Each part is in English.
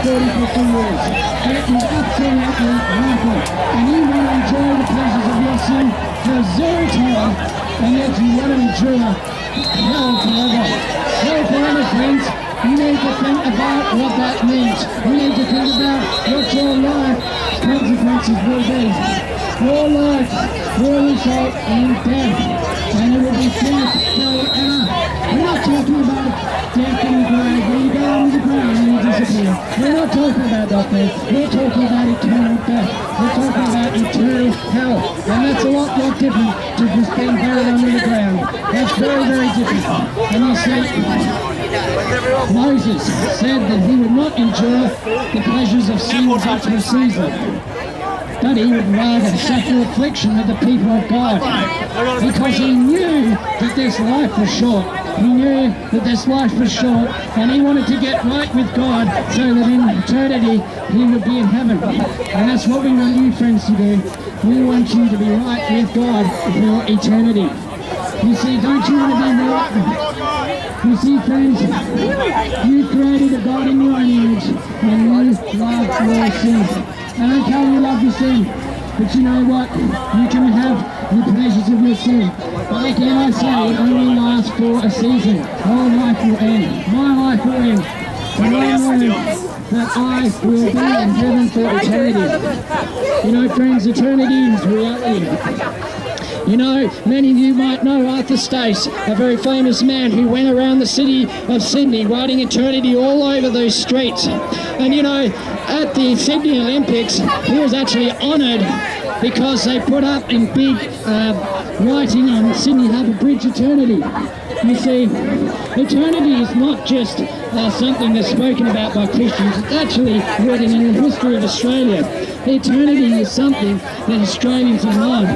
40, 50 years. It is absolutely nothing. And you want to enjoy the pleasures of your sin for zero time, and yet you want to endure hell forever. Hell forever, friends. You need to think about what that means. You need to think about what your life's consequences will be. Your life will result in death, and it will be death forever. We're not talking about death in the grave, where you go into the ground and you disappear. We're not talking about that, friends. We're talking about eternal death. We're talking about eternal hell, and that's a lot different to just being buried under the ground. That's very, very different. And you see, Moses said that he would not endure the pleasures of sin such for a season, but he would rather suffer affliction with the people of God, because he knew that this life was short. He knew that this life was short, and he wanted to get right with God so that in eternity he would be in heaven. And that's what we want you, friends, to do. We want you to be right with God for eternity. You see, don't you want to be right? You see, friends, you created a God in your own image, and you love your sin. I don't care you love your sin, but you know what? You can have the pleasures of your sin. But again, I say, it only lasts for a season. Your life will end. My life will end. But I know that I will be in heaven for eternity. You know, friends, eternity is reality. You know, many of you might know Arthur Stace, a very famous man who went around the city of Sydney writing eternity all over those streets. And you know, at the Sydney Olympics, he was actually honoured because they put up in big writing on Sydney Harbour Bridge eternity. You see, eternity is not just something that's spoken about by Christians. It's actually written in the history of Australia. Eternity is something that Australians love.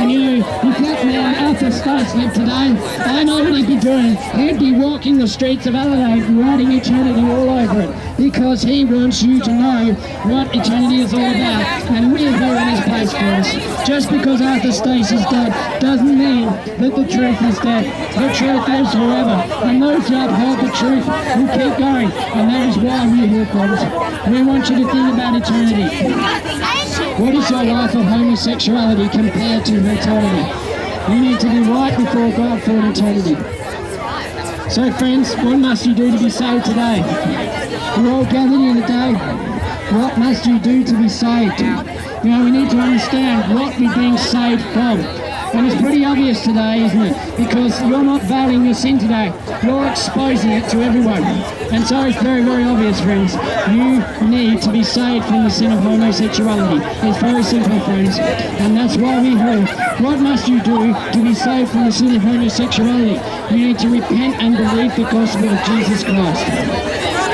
And you know, if that man Arthur Stace lived today, I know what he'd be doing. He'd be walking the streets of Adelaide and writing eternity all over it, because he wants you to know what eternity is all about. And we're here in his place, friends. Just because Arthur Stace is dead doesn't mean that the truth is dead. The truth lives forever, and those who uphold the truth will keep going. And that is why we're here, friends. We want you to think about eternity. What is your life of homosexuality compared to eternity? You need to be right before God for an eternity. So friends, what must you do to be saved today? We're all gathered here today. What must you do to be saved? You know, we need to understand what we're being saved from. And it's pretty obvious today, isn't it? Because you're not veiling your sin today. You're exposing it to everyone. And so it's very, very obvious, friends. You need to be saved from the sin of homosexuality. It's very simple, friends. And that's why we're here. What must you do to be saved from the sin of homosexuality? You need to repent and believe the gospel of Jesus Christ.